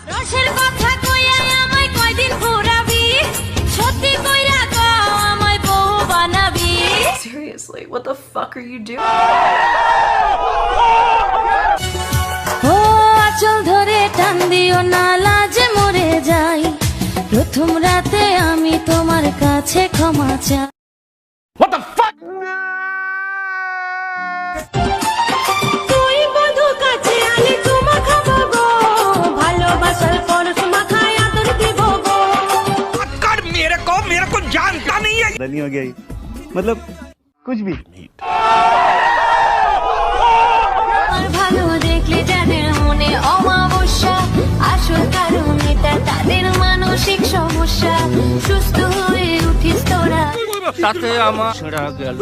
রসের কথা কইয়া আমায় কয়দিন ঘোরাবি, সত্যি কইরা কও আমায় বউ বানাবি। Seriously, what the fuck are you doing? ও আঁচল ধরে টান দিও না, লাজে মরে যাই। প্রথম রাতে আমি তোমার কাছে ক্ষমা চাই। What the fuck? তুই বধু কাছে আলি তোমা খাবো গো, ভালোবাসার পরশ মাথায় আদর দিব গো। कर मेरे को जानता नहीं है। नहीं हो गया ही। मतलब कुछ भी আর ভালো দেখলে যাদের মনে অমাবস্যা, আসল কারণ এটা তাদের মানসিক সমস্যা। সুস্থ হয়ে উঠিস তোরা। তাতে আমার ছেঁড়া গেল।